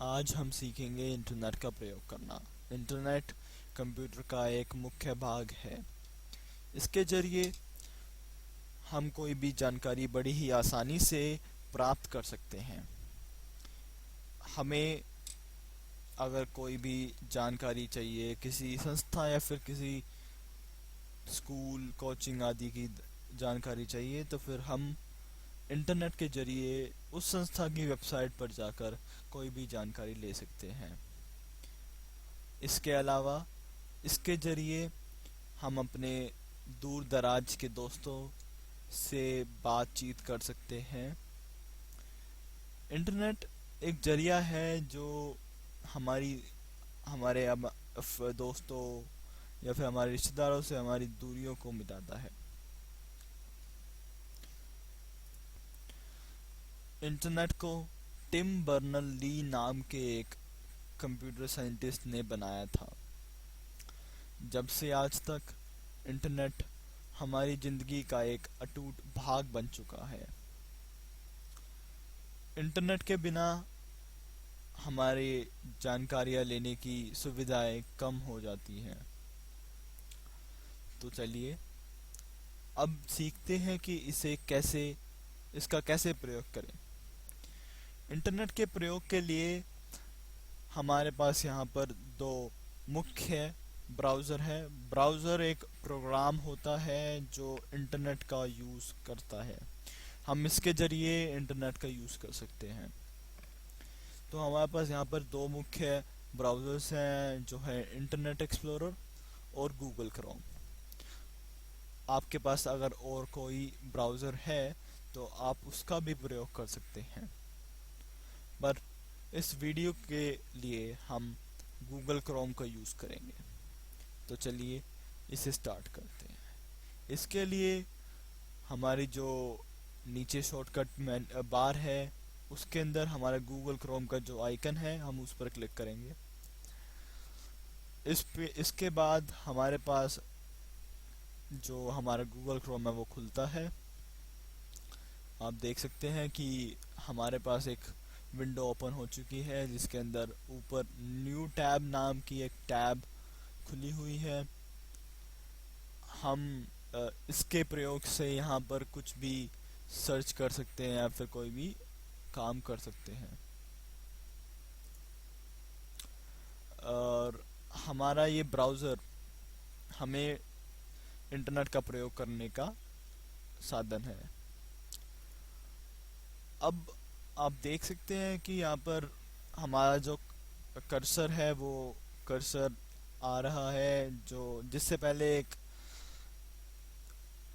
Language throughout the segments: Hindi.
आज हम सीखेंगे इंटरनेट का प्रयोग करना। इंटरनेट कंप्यूटर का एक मुख्य भाग है। इसके जरिए हम कोई भी जानकारी बड़ी ही आसानी से प्राप्त कर सकते हैं। हमें अगर कोई भी जानकारी चाहिए किसी संस्था या फिर किसी स्कूल कोचिंग आदि की जानकारी चाहिए, तो फिर हम इंटरनेट के जरिए उस संस्था की वेबसाइट पर जाकर कोई भी जानकारी ले सकते हैं। इसके अलावा इसके जरिए हम अपने दूर दराज के दोस्तों से बातचीत कर सकते हैं। इंटरनेट एक जरिया है जो हमारी हमारे दोस्तों या फिर हमारे रिश्तेदारों से हमारी दूरियों को मिटाता है। इंटरनेट को टिम बर्नर ली नाम के एक कंप्यूटर साइंटिस्ट ने बनाया था। जब से आज तक इंटरनेट हमारी जिंदगी का एक अटूट भाग बन चुका है। इंटरनेट के बिना हमारी जानकारियां लेने की सुविधाएं कम हो जाती हैं। तो चलिए अब सीखते हैं कि इसका कैसे प्रयोग करें। इंटरनेट के प्रयोग के लिए हमारे पास यहाँ पर दो मुख्य ब्राउज़र है। ब्राउज़र एक प्रोग्राम होता है जो इंटरनेट का यूज़ करता है। हम इसके जरिए इंटरनेट का यूज़ कर सकते हैं। तो हमारे पास यहाँ पर दो मुख्य ब्राउज़र्स हैं, जो है इंटरनेट एक्सप्लोरर और गूगल क्रोम। आपके पास अगर और कोई ब्राउज़र है तो आप उसका भी प्रयोग कर सकते हैं, पर इस वीडियो के लिए हम गूगल क्रोम का यूज़ करेंगे। तो चलिए इसे स्टार्ट करते हैं। इसके लिए हमारी जो नीचे शॉर्टकट बार है उसके अंदर हमारा गूगल क्रोम का जो आइकन है हम उस पर क्लिक करेंगे। इसके बाद हमारे पास जो हमारा गूगल क्रोम है वो खुलता है। आप देख सकते हैं कि हमारे पास एक विंडो ओपन हो चुकी है जिसके अंदर ऊपर न्यू टैब नाम की एक टैब खुली हुई है। हम इसके प्रयोग से यहाँ पर कुछ भी सर्च कर सकते हैं या फिर कोई भी काम कर सकते हैं। और हमारा ये ब्राउज़र हमें इंटरनेट का प्रयोग करने का साधन है। अब आप देख सकते हैं कि यहाँ पर हमारा जो कर्सर है वो कर्सर आ रहा है, जो जिससे पहले एक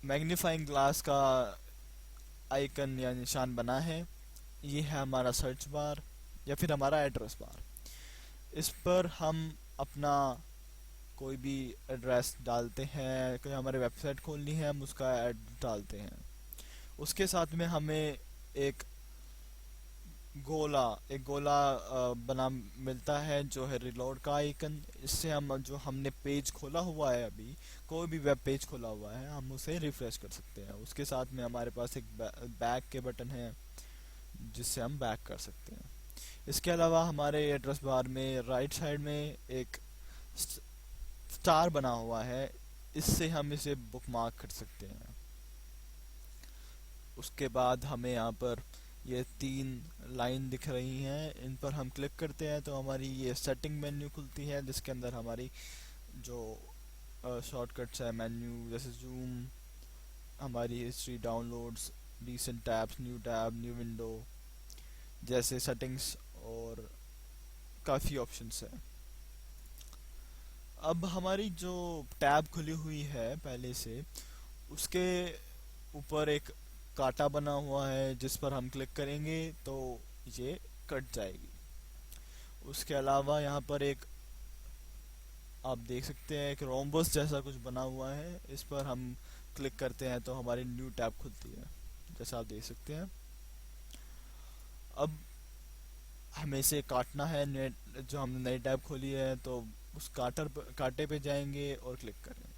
मैग्नीफाइंग ग्लास का आइकन या निशान बना है। ये है हमारा सर्च बार या फिर हमारा एड्रेस बार। इस पर हम अपना कोई भी एड्रेस डालते हैं, कोई हमारे वेबसाइट खोलनी है हम उसका एड्रेस डालते हैं। उसके साथ में हमें एक गोला बना मिलता है जो है रिलोड का आइकन। इससे हम जो हमने पेज खोला हुआ है, अभी कोई भी वेब पेज खोला हुआ है, हम उसे रिफ्रेश कर सकते हैं। उसके साथ में हमारे पास एक बैक के बटन है जिससे हम बैक कर सकते हैं। इसके अलावा हमारे एड्रेस बार में राइट साइड में एक स्टार बना हुआ है, इससे हम इसे बुकमार्क कर सकते हैं। उसके बाद हमें यहाँ पर ये 3 लाइन दिख रही हैं, इन पर हम क्लिक करते हैं तो हमारी ये सेटिंग मेन्यू खुलती है जिसके अंदर हमारी जो शॉर्टकट्स है मेन्यू, जैसे जूम, हमारी history, downloads, recent tabs, new tab, new window जैसे सेटिंग्स और काफ़ी ऑप्शंस हैं। अब हमारी जो टैब खुली हुई है पहले से, उसके ऊपर एक कांटा बना हुआ है जिस पर हम क्लिक करेंगे तो ये कट जाएगी। उसके अलावा यहाँ पर एक आप देख सकते हैं एक रोम्बस जैसा कुछ बना हुआ है, इस पर हम क्लिक करते हैं तो हमारी न्यू टैब खुलती है, जैसा आप देख सकते हैं। अब हमें इसे काटना है, जो हमने नई टैब खोली है, तो उस कांटे पे जाएंगे और क्लिक करेंगे।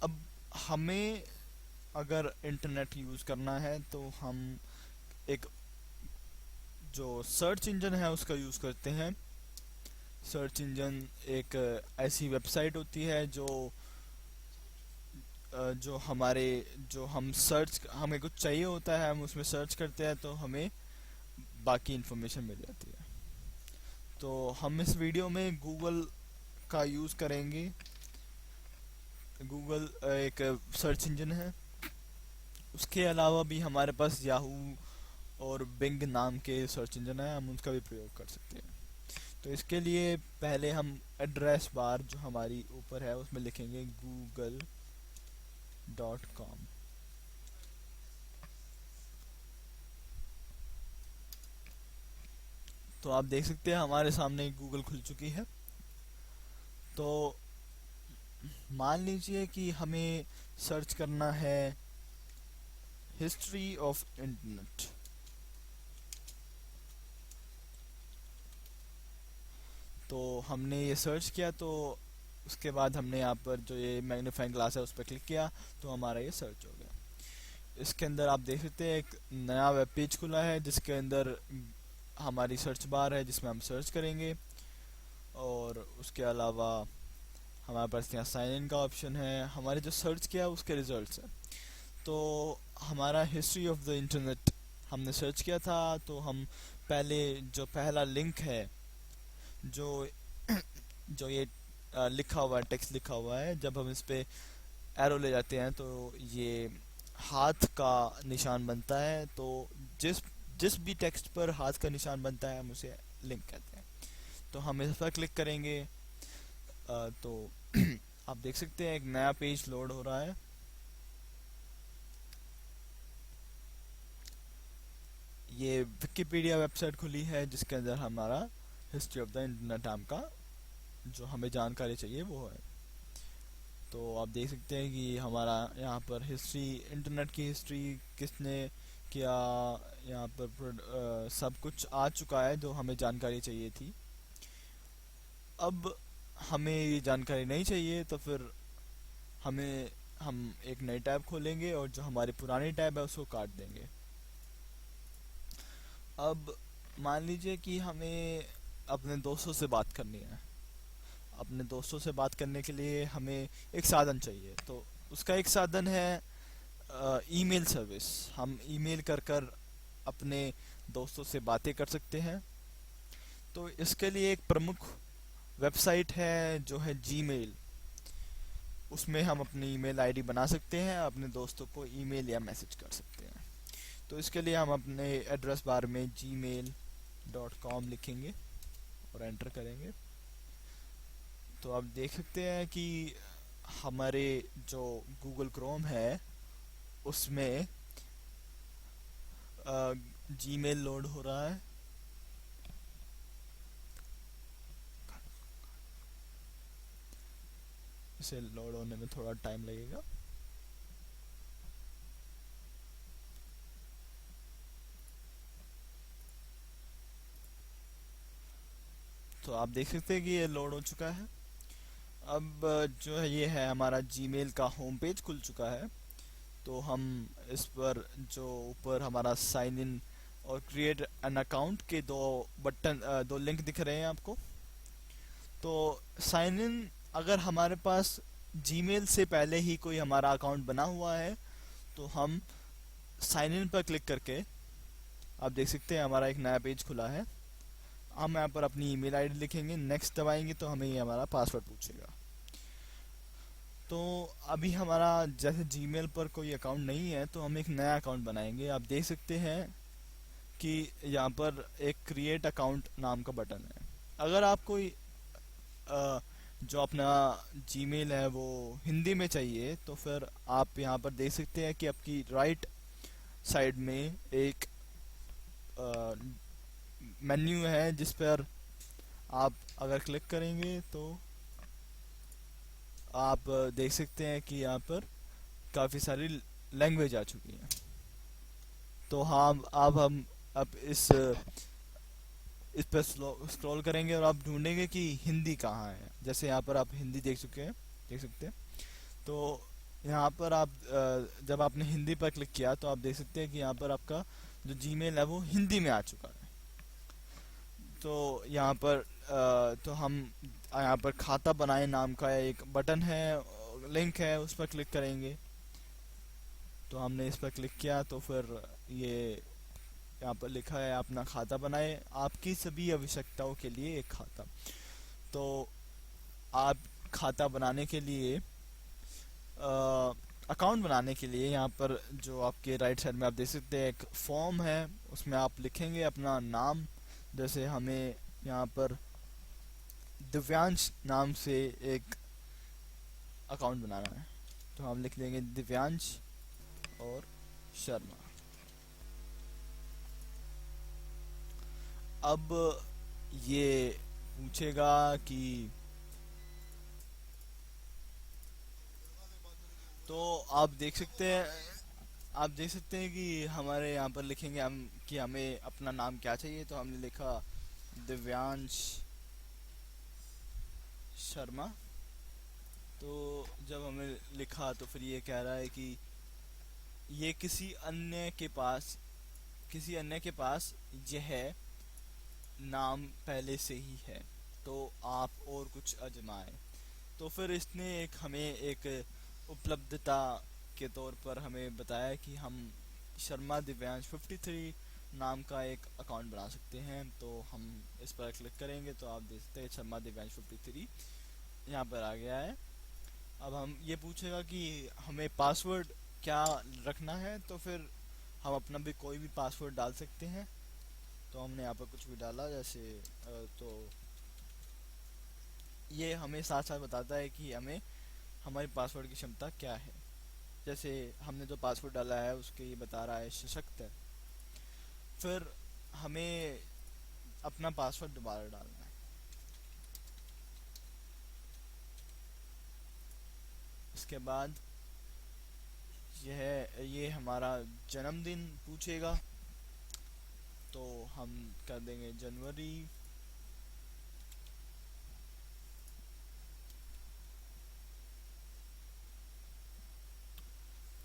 अब हमें अगर इंटरनेट यूज़ करना है तो हम एक जो सर्च इंजन है उसका यूज़ करते हैं। सर्च इंजन एक ऐसी वेबसाइट होती है जो हमारे जो हम सर्च हमें कुछ चाहिए होता है, हम उसमें सर्च करते हैं तो हमें बाकी इन्फॉर्मेशन मिल जाती है। तो हम इस वीडियो में गूगल का यूज़ करेंगे। गूगल एक सर्च इंजन है। उसके अलावा भी हमारे पास याहू और बिंग नाम के सर्च इंजन है, हम उनका भी प्रयोग कर सकते हैं। तो इसके लिए पहले हम एड्रेस बार जो हमारी ऊपर है उसमें लिखेंगे google.com। तो आप देख सकते हैं हमारे सामने गूगल खुल चुकी है। तो मान लीजिए कि हमें सर्च करना है हिस्ट्री ऑफ इंटरनेट। तो हमने ये सर्च किया, तो उसके बाद हमने यहाँ पर जो ये मैग्नीफाइंग ग्लास है उस पर क्लिक किया तो हमारा ये सर्च हो गया। इसके अंदर आप देख सकते हैं एक नया वेब पेज खुला है जिसके अंदर हमारी सर्च बार है जिसमें हम सर्च करेंगे, और उसके अलावा हमारे पास यहाँ साइन इन का ऑप्शन है, हमारे जो सर्च किया उसके रिजल्ट्स हैं। तो हमारा हिस्ट्री ऑफ द इंटरनेट हमने सर्च किया था, तो हम पहले जो पहला लिंक है जो जो ये लिखा हुआ है, टेक्स्ट लिखा हुआ है, जब हम इस पे एरो ले जाते हैं तो ये हाथ का निशान बनता है। तो जिस जिस भी टेक्स्ट पर हाथ का निशान बनता है हम उसे लिंक कहते हैं। तो हम इस पर क्लिक करेंगे तो आप देख सकते हैं एक नया पेज लोड हो रहा है। ये विकिपीडिया वेबसाइट खुली है जिसके अंदर हमारा हिस्ट्री ऑफ द इंटरनेट नाम का जो हमें जानकारी चाहिए वो है। तो आप देख सकते हैं कि हमारा यहाँ पर हिस्ट्री, इंटरनेट की हिस्ट्री किसने किया, यहाँ पर सब कुछ आ चुका है जो हमें जानकारी चाहिए थी। अब हमें ये जानकारी नहीं चाहिए तो फिर हम एक नई टैब खोलेंगे और जो हमारी पुरानी टैब है उसको काट देंगे। अब मान लीजिए कि हमें अपने दोस्तों से बात करनी है। अपने दोस्तों से बात करने के लिए हमें एक साधन चाहिए, तो उसका एक साधन है ईमेल सर्विस। हम ईमेल कर कर अपने दोस्तों से बातें कर सकते हैं। तो इसके लिए एक प्रमुख वेबसाइट है जो है जीमेल। उसमें हम अपनी ईमेल आईडी बना सकते हैं, अपने दोस्तों को ईमेल या मैसेज कर सकते हैं। तो इसके लिए हम अपने एड्रेस बार में gmail.com लिखेंगे और एंटर करेंगे। तो आप देख सकते हैं कि हमारे जो गूगल क्रोम है उसमें जीमेल लोड हो रहा है। इसे लोड होने में थोड़ा टाइम लगेगा। तो आप देख सकते हैं कि ये लोड हो चुका है। अब जो है ये है हमारा जीमेल का होम पेज खुल चुका है। तो हम इस पर जो ऊपर हमारा साइन इन और क्रिएट एन अकाउंट के दो लिंक दिख रहे हैं आपको। तो साइन इन, अगर हमारे पास जीमेल से पहले ही कोई हमारा अकाउंट बना हुआ है तो हम साइन इन पर क्लिक करके आप देख सकते हैं हमारा एक नया पेज खुला है। हम यहाँ पर अपनी ईमेल आईडी लिखेंगे, नेक्स्ट दबाएंगे तो हमें ये हमारा पासवर्ड पूछेगा। तो अभी हमारा जैसे जीमेल पर कोई अकाउंट नहीं है तो हम एक नया अकाउंट बनाएंगे। आप देख सकते हैं कि यहाँ पर एक क्रिएट अकाउंट नाम का बटन है। अगर आप कोई जो अपना जीमेल है वो हिंदी में चाहिए तो फिर आप यहाँ पर देख सकते हैं कि आपकी राइट साइड में एक मेन्यू है जिस पर आप अगर क्लिक करेंगे तो आप देख सकते हैं कि यहाँ पर काफ़ी सारी लैंग्वेज आ चुकी हैं। तो हाँ, अब हम अब इस पर स्क्रॉल करेंगे और आप ढूंढेंगे कि हिंदी कहाँ है। जैसे यहाँ पर आप हिंदी देख सकते हैं। तो यहाँ पर आप जब आपने हिंदी पर क्लिक किया तो आप देख सकते हैं कि यहाँ पर आपका जो जीमेल है वो हिंदी में आ चुका है। तो यहाँ पर तो हम यहाँ पर खाता बनाए नाम का एक बटन है, लिंक है, उस पर क्लिक करेंगे। तो हमने इस पर क्लिक किया तो फिर ये यहाँ पर लिखा है अपना खाता बनाए आपकी सभी आवश्यकताओं के लिए एक खाता। तो आप खाता बनाने के लिए अकाउंट बनाने के लिए यहाँ पर जो आपके राइट साइड में आप देख सकते हैं एक फॉर्म है, उसमें आप लिखेंगे अपना नाम। जैसे हमें यहाँ पर दिव्यांश नाम से एक अकाउंट बनाना है, तो हम लिख देंगे दिव्यांश और शर्मा। अब ये पूछेगा कि तो आप देख सकते हैं कि हमारे यहाँ पर लिखेंगे हम कि हमें अपना नाम क्या चाहिए। तो हमने लिखा दिव्यांश शर्मा। तो जब हमें लिखा तो फिर ये कह रहा है कि ये किसी अन्य के पास यह नाम पहले से ही है, तो आप और कुछ आजमाएं। तो फिर इसने हमें एक उपलब्धता के तौर पर हमें बताया कि हम शर्मा दिव्यांश 53 नाम का एक अकाउंट बना सकते हैं। तो हम इस पर क्लिक करेंगे तो आप देख सकते हैं शर्मा दिव्यांश 53 यहाँ पर आ गया है। अब हम ये पूछेगा कि हमें पासवर्ड क्या रखना है, तो फिर हम अपना भी कोई भी पासवर्ड डाल सकते हैं। तो हमने यहाँ पर कुछ भी डाला, जैसे तो ये हमें साथ साथ बताता है कि हमें हमारी पासवर्ड की क्षमता क्या है। जैसे हमने जो पासवर्ड डाला है उसके ये बता रहा है सशक्त है। फिर हमें अपना पासवर्ड दोबारा डालना है। इसके बाद ये हमारा जन्मदिन पूछेगा, तो हम कर देंगे जनवरी।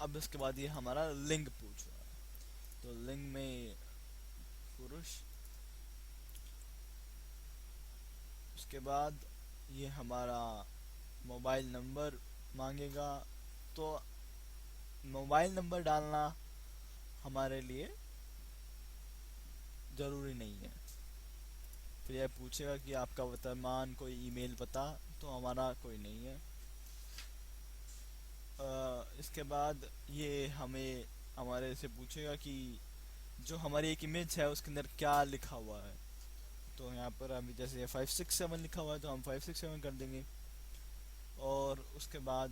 अब इसके बाद ये हमारा लिंग पूछ रहा है, तो लिंग में पुरुष। उसके बाद ये हमारा मोबाइल नंबर मांगेगा, तो मोबाइल नंबर डालना हमारे लिए ज़रूरी नहीं है। फिर यह पूछेगा कि आपका वर्तमान कोई ईमेल पता, तो हमारा कोई नहीं है। इसके बाद ये हमें हमारे से पूछेगा कि जो हमारी एक इमेज है उसके अंदर क्या लिखा हुआ है। तो यहाँ पर अभी जैसे 567 लिखा हुआ है तो हम 567 कर देंगे। और उसके बाद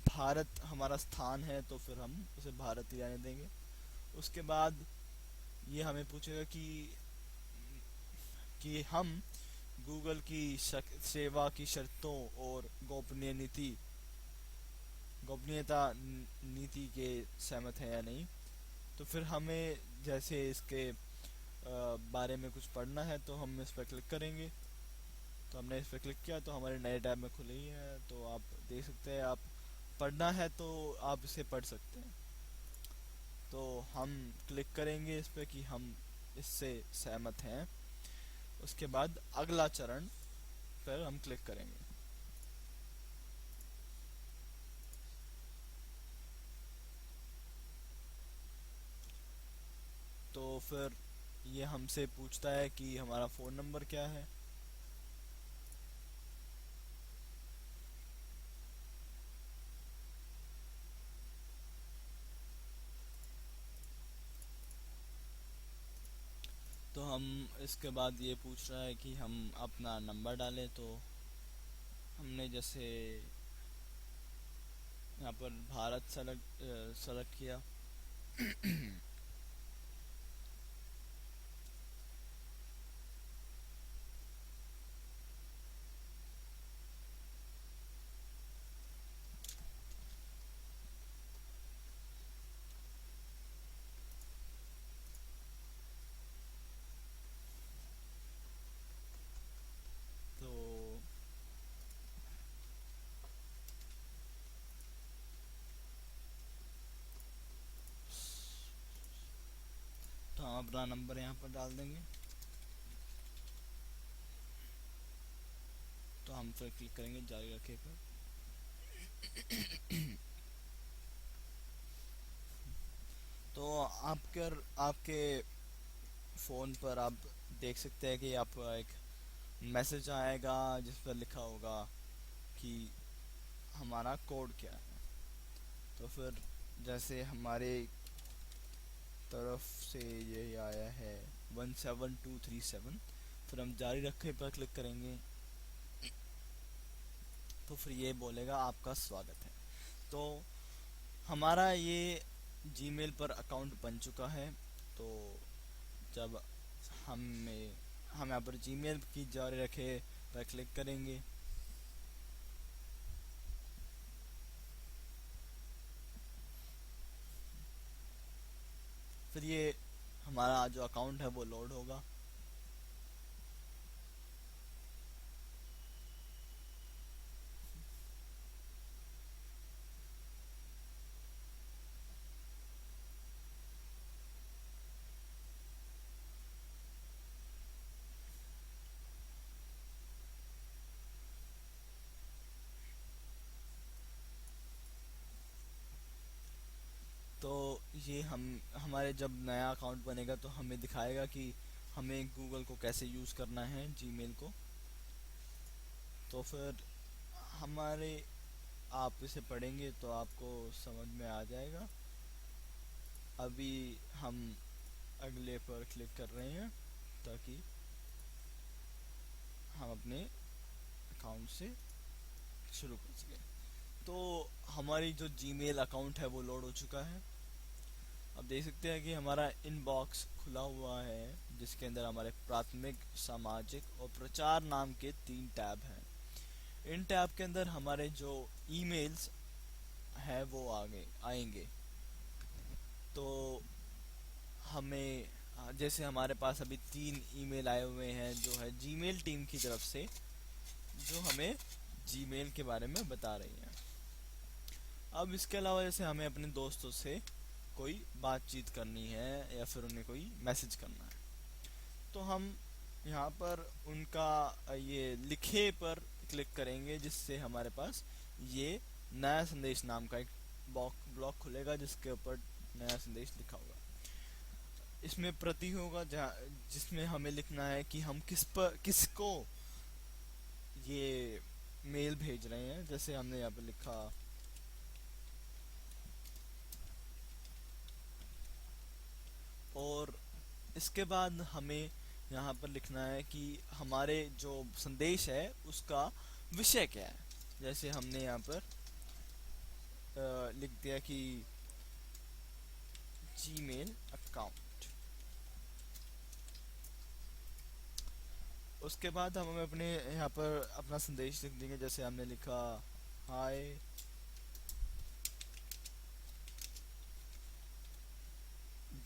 भारत हमारा स्थान है, तो फिर हम उसे भारत ही रहने देंगे। उसके बाद ये हमें पूछेगा कि हम गूगल की सेवा की शर्तों और गोपनीयता नीति के सहमत हैं या नहीं। तो फिर हमें जैसे इसके बारे में कुछ पढ़ना है तो हम इस पर क्लिक करेंगे। तो हमने इस पर क्लिक किया तो हमारे नए टैब में खुली है, तो आप देख सकते हैं। आप पढ़ना है तो आप इसे पढ़ सकते हैं। तो हम क्लिक करेंगे इस पर कि हम इससे सहमत हैं। उसके बाद अगला चरण पर हम क्लिक करेंगे। तो फिर ये हमसे पूछता है कि हमारा फ़ोन नंबर क्या है। तो हम इसके बाद ये पूछ रहा है कि हम अपना नंबर डालें। तो हमने जैसे यहाँ पर भारत सेलेक्ट किया। तो हम अपना नंबर यहाँ पर डाल देंगे। हम फिर क्लिक करेंगे जारी रखे पर। तो आपके फ़ोन पर आप देख सकते हैं कि आप एक मैसेज आएगा जिस पर लिखा होगा कि हमारा कोड क्या है। तो फिर जैसे हमारे तरफ से ये आया है 17237, फिर हम जारी रखे पर क्लिक करेंगे तो फिर ये बोलेगा आपका स्वागत है। तो हमारा ये जीमेल पर अकाउंट बन चुका है। तो जब हम यहाँ पर जीमेल की जारी रखे पर क्लिक करेंगे फिर ये हमारा जो अकाउंट है वो लोड होगा। तो ये हमारे जब नया अकाउंट बनेगा तो हमें दिखाएगा कि हमें गूगल को कैसे यूज़ करना है, जीमेल को। तो फिर हमारे आप इसे पढ़ेंगे तो आपको समझ में आ जाएगा। अभी हम अगले पर क्लिक कर रहे हैं ताकि हम अपने अकाउंट से शुरू कर सकें। तो हमारी जो जीमेल अकाउंट है वो लोड हो चुका है। अब देख सकते हैं कि हमारा इनबॉक्स खुला हुआ है जिसके अंदर हमारे प्राथमिक, सामाजिक और प्रचार नाम के 3 टैब हैं। इन टैब के अंदर हमारे जो ईमेल्स हैं वो आगे आएंगे। तो हमें जैसे हमारे पास अभी 3 ईमेल आए हुए हैं जो है जीमेल टीम की तरफ से, जो हमें जीमेल के बारे में बता रही हैं। अब इसके अलावा जैसे हमें अपने दोस्तों से कोई बातचीत करनी है या फिर उन्हें कोई मैसेज करना है तो हम यहाँ पर उनका ये लिखे पर क्लिक करेंगे जिससे हमारे पास ये नया संदेश नाम का एक ब्लॉक खुलेगा जिसके ऊपर नया संदेश लिखा होगा। इसमें प्रति होगा जिसमें हमें लिखना है कि हम किसको ये मेल भेज रहे हैं। जैसे हमने यहाँ पे लिखा और इसके बाद हमें यहाँ पर लिखना है कि हमारे जो संदेश है उसका विषय क्या है। जैसे हमने यहाँ पर लिख दिया कि जीमेल अकाउंट। उसके बाद हम अपने यहाँ पर अपना संदेश लिख देंगे। जैसे हमने लिखा हाय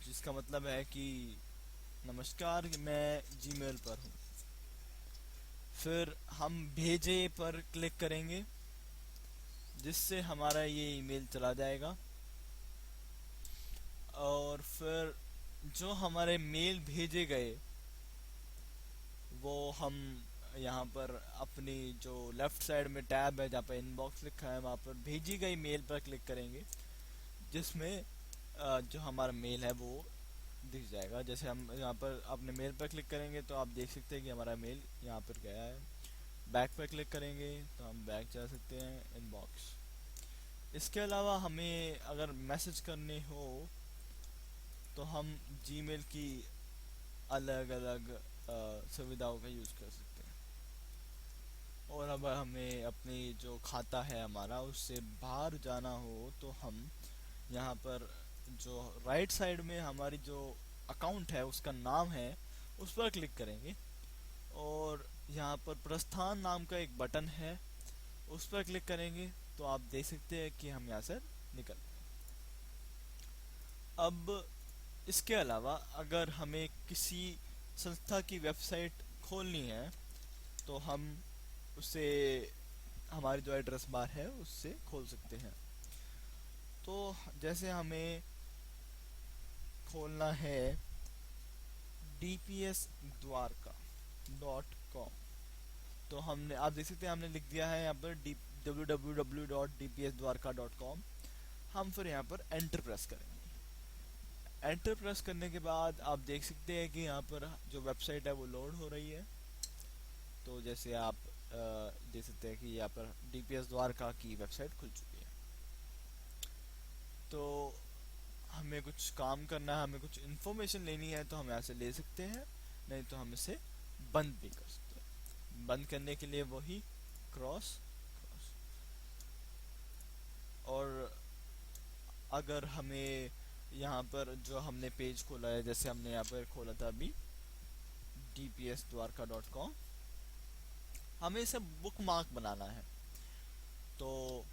जिसका मतलब है कि नमस्कार मैं जीमेल पर हूँ। फिर हम भेजे पर क्लिक करेंगे जिससे हमारा ये ईमेल चला जाएगा और फिर जो हमारे मेल भेजे गए वो हम यहाँ पर अपनी जो लेफ्ट साइड में टैब है जहाँ पर इनबॉक्स लिखा है वहाँ पर भेजी गई मेल पर क्लिक करेंगे जिसमें जो हमारा मेल है वो दिख जाएगा। जैसे हम यहाँ पर अपने मेल पर क्लिक करेंगे तो आप देख सकते हैं कि हमारा मेल यहाँ पर गया है। बैक पर क्लिक करेंगे तो हम बैक जा सकते हैं इनबॉक्स। इसके अलावा हमें अगर मैसेज करने हो तो हम जीमेल की अलग अलग सुविधाओं का यूज़ कर सकते हैं। और अब हमें अपनी जो खाता है हमारा उससे बाहर जाना हो तो हम यहाँ पर जो राइट साइड में हमारी जो अकाउंट है उसका नाम है उस पर क्लिक करेंगे और यहाँ पर प्रस्थान नाम का एक बटन है उस पर क्लिक करेंगे तो आप देख सकते हैं कि हम यहाँ से निकल। अब इसके अलावा अगर हमें किसी संस्था की वेबसाइट खोलनी है तो हम उसे हमारी जो एड्रेस बार है उससे खोल सकते हैं। तो जैसे हमें खोलना है dpsdwarka.com तो हमने, आप देख सकते हैं हमने लिख दिया है यहाँ पर www.dpsdwarka.com। हम फिर यहाँ पर एंटर प्रेस करेंगे। एंटर प्रेस करने के बाद आप देख सकते हैं कि यहाँ पर जो वेबसाइट है वो लोड हो रही है। तो जैसे आप देख सकते हैं कि यहाँ पर डीपीएस द्वारका की वेबसाइट खुल चुकी है। तो हमें कुछ काम करना है, हमें कुछ इन्फॉर्मेशन लेनी है तो हम यहाँ से ले सकते हैं, नहीं तो हम इसे बंद भी कर सकते हैं। बंद करने के लिए वही क्रॉस क्रॉस। और अगर हमें यहाँ पर जो हमने पेज खोला है, जैसे हमने यहाँ पर खोला था अभी dpsdwarka.com, हमें इसे बुक मार्क बनाना है। तो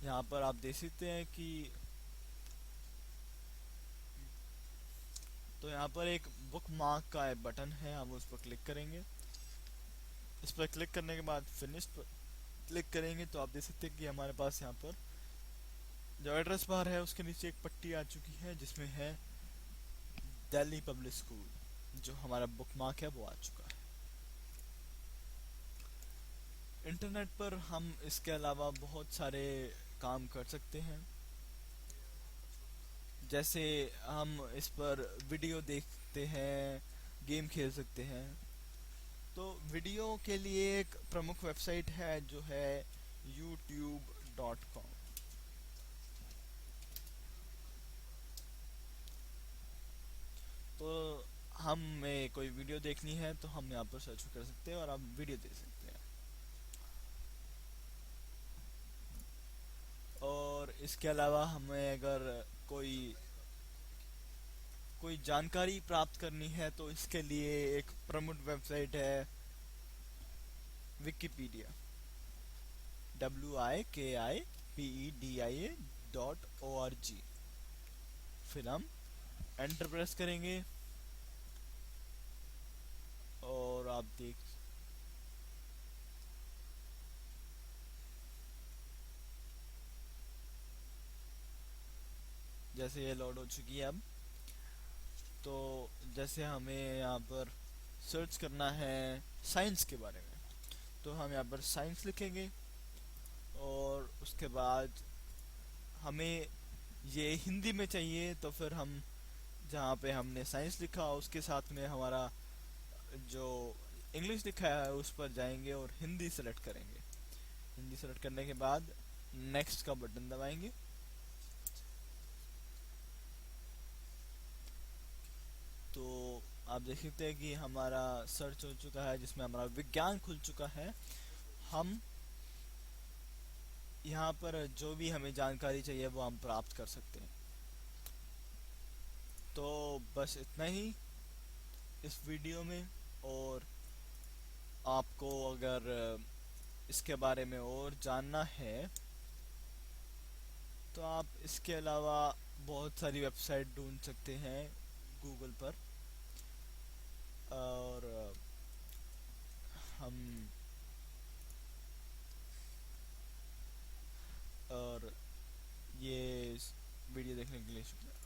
यहाँ पर आप देख सकते हैं कि तो यहाँ पर एक बुक मार्क का बटन है, हम उस पर क्लिक करेंगे। इस पर क्लिक करने के बाद फिनिश पर क्लिक करेंगे तो आप देख सकते हैं कि हमारे पास यहाँ पर जो एड्रेस बार है उसके नीचे एक पट्टी आ चुकी है जिसमें है दिल्ली पब्लिक स्कूल। जो हमारा बुक मार्क है वो आ चुका है। इंटरनेट पर हम इसके अलावा बहुत सारे काम कर सकते हैं। जैसे हम इस पर वीडियो देखते हैं, गेम खेल सकते हैं। तो वीडियो के लिए एक प्रमुख वेबसाइट है जो है youtube.com। तो हमें कोई वीडियो देखनी है तो हम यहाँ पर सर्च कर सकते हैं और आप वीडियो देख सकते हैं। और इसके अलावा हमें अगर कोई कोई जानकारी प्राप्त करनी है तो इसके लिए एक प्रमुख वेबसाइट है विकिपीडिया, WIKIPEDIA.org। फिर हम एंटर प्रेस करेंगे और आप देख जैसे ये लोड हो चुकी है अब। तो जैसे हमें यहाँ पर सर्च करना है साइंस के बारे में, तो हम यहाँ पर साइंस लिखेंगे और उसके बाद हमें ये हिंदी में चाहिए तो फिर हम जहाँ पे हमने साइंस लिखा उसके साथ में हमारा जो इंग्लिश लिखा है उस पर जाएंगे और हिंदी सेलेक्ट करेंगे। हिंदी सेलेक्ट करने के बाद नेक्स्ट का बटन दबाएंगे। तो आप देख सकते हैं कि हमारा सर्च हो चुका है जिसमें हमारा विज्ञान खुल चुका है। हम यहाँ पर जो भी हमें जानकारी चाहिए वो हम प्राप्त कर सकते हैं। तो बस इतना ही इस वीडियो में। और आपको अगर इसके बारे में और जानना है तो आप इसके अलावा बहुत सारी वेबसाइट ढूंढ सकते हैं गूगल पर। और हम और ये वीडियो देखने के लिए शुक्रिया।